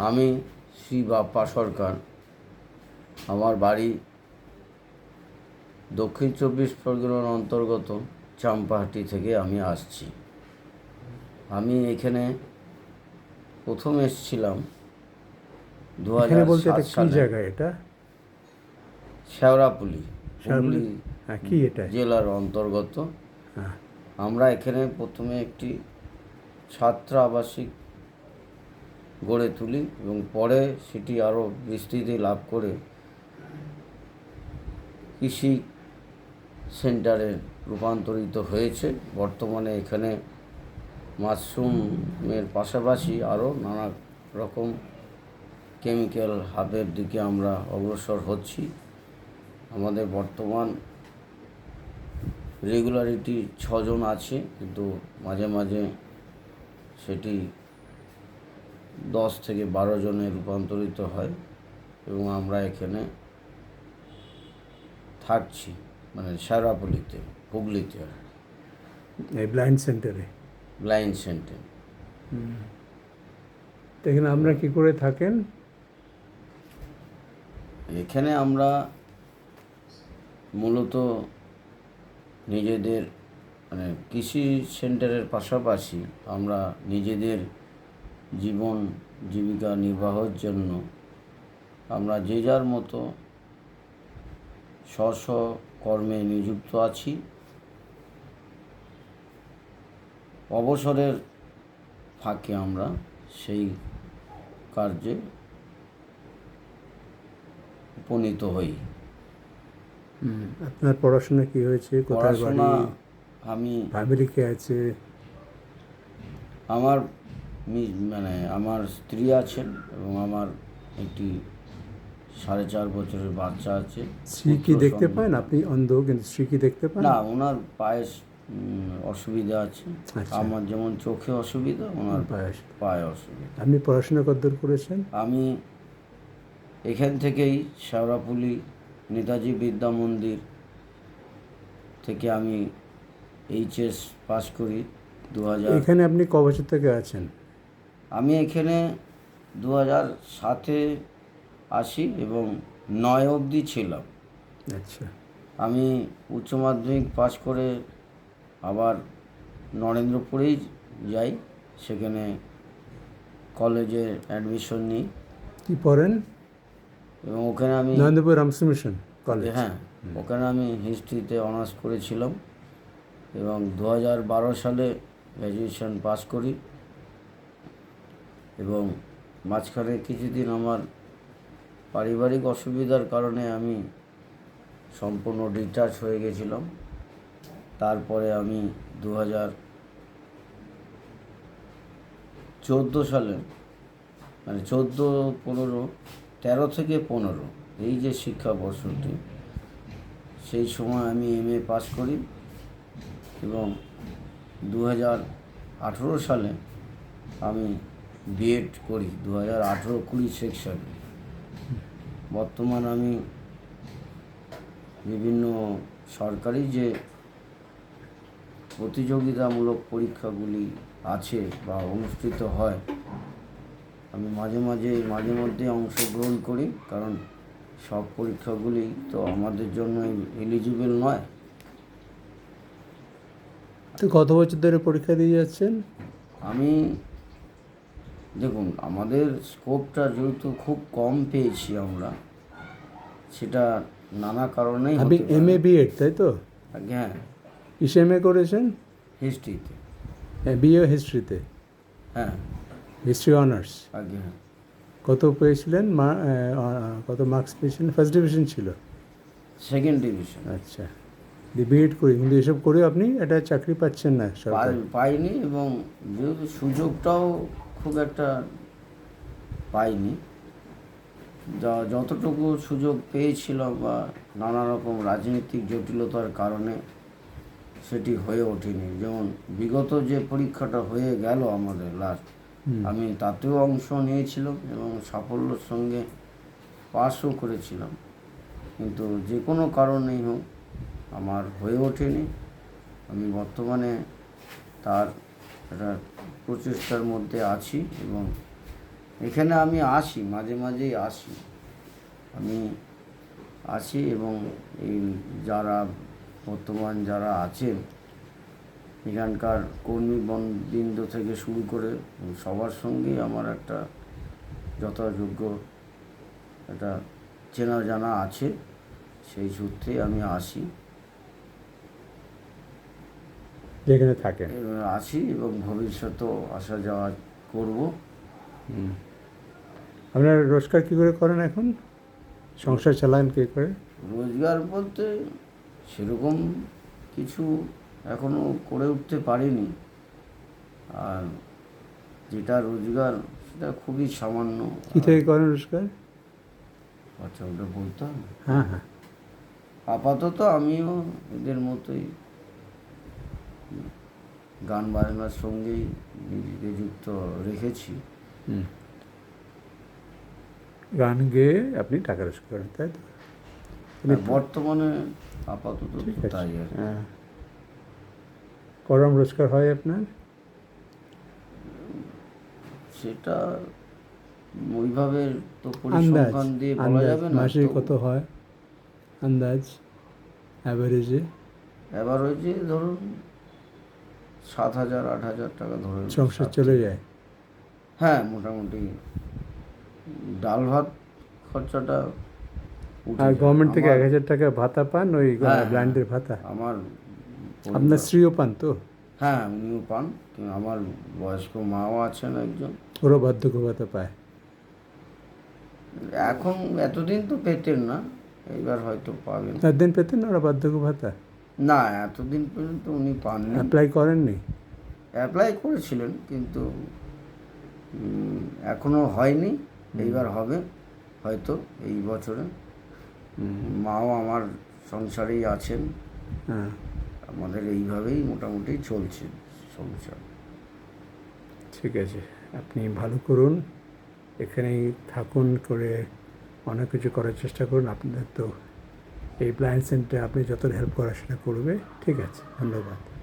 আমি শ্রী বাপ্পা সরকার। আমার বাড়ি দক্ষিণ 24 পরগনার অন্তর্গত চাম্পাহাটি থেকে আমি আসছি। আমি এখানে প্রথম এসেছিলাম এখানে বলতে 2007 এটা কি সালে। জায়গা এটা? শেওড়াফুলি, হুগলি হ্যাঁ, কি এটা? জেলার অন্তর্গত। হ্যাঁ, আমরা এখানে প্রথমে একটি ছাত্র আবাসিক গড়ে তুলি এবং পরে সেটি আরও বিস্তৃতি লাভ করে কৃষি সেন্টারে রূপান্তরিত হয়েছে। বর্তমানে এখানে মাশরুমের পাশাপাশি আরও নানা রকম কেমিক্যাল হাবের দিকে আমরা অগ্রসর হচ্ছি। আমাদের বর্তমান রেগুলারিটি 6 জন আছে, কিন্তু মাঝে মাঝে সেটি 10 থেকে 12 জনে রূপান্তরিত হয় এবং আমরা এখানে থাকছি, মানে শেওড়াফুলিতে, হুগলিতে, এই ব্লাইন্ড সেন্টারে। Blind centre. তো এখানে আপনারা কী করে থাকেন? এখানে আমরা মূলত নিজেদের মানে কৃষি সেন্টারের পাশাপাশি আমরা নিজেদের জীবন জীবিকা নির্বাহের জন্য আমরা যে যার মতো স্ব কর্মে নিযুক্ত আছি। অবসরের ফাঁকে আমরা সেই কার্যে উপনীত হই। আপনার পড়াশোনা কি হয়েছে? কোথায় বাড়ি? পড়াশোনা আমি ফ্যামিলি কে আছে? আমার আমার স্ত্রী আছেন এবং আমার একটি 4.5 বছরের বাচ্চা আছে। স্ত্রী কি দেখতে পান? আপনি অন্ধ, কিন্তু স্ত্রী কি দেখতে পান? না, ওনার পায়ে অসুবিধা আছে। আচ্ছা। আমার যেমন চোখে অসুবিধা, ওনার পায়ে অসুবিধা। আপনি পড়াশোনা কতদূর করেছেন? আমি এখান থেকেই শেওড়াফুলি নেতাজি বিদ্যা মন্দির থেকে আমি এইচএস পাস করি 2000। এখানে আপনি ক বছর থেকে আছেন? আমি এখানে 2007-এ আসি এবং 9 অবধি ছিলাম। আচ্ছা। আমি উচ্চ মাধ্যমিক পাস করে আবার নরেন্দ্রপুরেই যাই, সেখানে কলেজে অ্যাডমিশন নিই কি পড়েন? এবং ওখানে আমি নরেন্দ্রপুর রামকৃষ্ণ মিশন কলেজ? হ্যাঁ, ওখানে আমি হিস্ট্রিতে অনার্স করেছিলাম এবং 2012 সালে গ্র্যাজুয়েশন পাস করি এবং মাঝখানে কিছুদিন আমার পারিবারিক অসুবিধার কারণে আমি সম্পূর্ণ ডিটাচ হয়ে গেছিলাম। তারপরে আমি 2014 সালে, মানে 13 থেকে 15 এই যে শিক্ষাবর্ষটি, সেই সময় আমি MA পাস করি এবং 2018 সালে আমি বিএড করি 2018-20 সেকশনে। বর্তমান আমি বিভিন্ন সরকারি যে প্রতিযোগিতামূলক পরীক্ষাগুলি আছে বা অনুষ্ঠিত হয়, আমি মাঝে মধ্যে অংশগ্রহণ করি, কারণ সব পরীক্ষাগুলি তো আমাদের জন্য এলিজিবল নয়। তো কত বছর ধরে পরীক্ষা দিয়ে যাচ্ছেন? আমি দেখুন, আমাদের স্কোপটা যেহেতু খুব কম পেয়েছি আমরা, সেটা নানা কারণেই আপনি হতে পারে। MA BEd তাই তো? হ্যাঁ। কিসে MA করেছেন? হিস্ট্রিতে। BA হিস্ট্রিতে? হ্যাঁ, হিস্ট্রি অনার্স? আগে হ্যাঁ। কত পেয়েছিলেন? কত মার্কস পেয়েছিলেন? ফার্স্ট ডিভিশন ছিল? Second division. আচ্ছা। বিএড করি, কিন্তু এসব করে আপনি একটা চাকরি পাচ্ছেন না সরকার? পাইনি এবং যেহেতু সুযোগটাও খুব একটা পাইনি, যতটুকু সুযোগ পেয়েছিলাম বা নানা রকম রাজনৈতিক জটিলতার কারণে সেটি হয়ে ওঠেনি। যেমন বিগত যে পরীক্ষাটা হয়ে গেল আমাদের লাস্ট, আমি তাতেও অংশ নিয়েছিলাম এবং সাফল্যের সঙ্গে পাসও করেছিলাম, কিন্তু যে কোনো কারণেই হোক আমার হয়ে ওঠেনি। আমি বর্তমানে তার একটা প্রচেষ্টার মধ্যে আছি এবং এখানে আমি আসি, মাঝে মাঝেই আসি, আমি আসি এবং এই যারা বর্তমান যারা আছেন এখানকার কর্মীবৃন্দ থেকে শুরু করে সবার সঙ্গেই আমার একটা যথাযোগ্য একটা চেনা জানা আছে, সেই সূত্রে আমি আসি যেখানে থাকেন। আসি এবং ভবিষ্যতেও আসা যাওয়া করব। আপনার রোজগার কী করে করেন এখন? সংসার চালান কী করে? রোজগার বলতে সেরকম কিছু এখনও করে উঠতে পারিনি, আর যেটা রোজগার সেটা খুবই সামান্য। কী থেকে করেন রোজগার? আচ্ছা, ওটা বলতে হবে। হ্যাঁ হ্যাঁ। আপাতত আমিও এদের মতোই গান বাজনার সঙ্গেই নিজেকে যুক্ত রেখেছি। গান গেয়ে আপনি টাকা রোজগার করেন, তাই তো? আর বর্তমানে আপাতত ঠিক তো আছে। তাই আর কি। হ্যাঁ। করম রোজগার হয় আপনার? সেটা ওইভাবে তো আন্দাজ, পরিসংখ্যান দিয়ে বলা আন্দাজ যাবে না। মাসে কত হয় আন্দাজ, অ্যাভারেজে? এবার ওই যে ধরুন 7,000 8,000 টাকা ধরে সংসার চলে যায়? হ্যাঁ, মোটামুটি ডাল ভাত খরচাটা উঠে আর যায়। গভর্নমেন্ট থেকে আমার- 1,000 টাকা ভাতা পান, ওই হ্যাঁ, ব্লাইন্ডের ভাতা? আমার আপনার পরিবার- স্ত্রীও পান তো? হ্যাঁ, উনিও পান, কিন্তু আমার বয়স্ক মাও আছেন একজন। ওরও বার্ধক্য ভাতা পায়? এখন এতদিন তো পেতেন না, এইবার হয়তো পাবেন। একদিন পেতেন না ওরা বার্ধক্য ভাতা? না, এতদিন পর্যন্ত উনি পাননি। অ্যাপ্লাই করেননি? অ্যাপ্লাই করেছিলেন কিন্তু এখনও হয়নি, এইবার হবে হয়তো এই বছরে। মাও আমার সংসারেই আছেন, হ্যাঁ। আমাদের এইভাবেই মোটামুটি চলছে সংসার। ঠিক আছে, আপনি ভালো করুন, এখানেই থাকুন, করে অনেক কিছু করার চেষ্টা করুন। আপনাদের তো এই ব্লাইন্ড সেন্টারে আপনি যত হেল্প করার সেটা করবে। ঠিক আছে, ধন্যবাদ।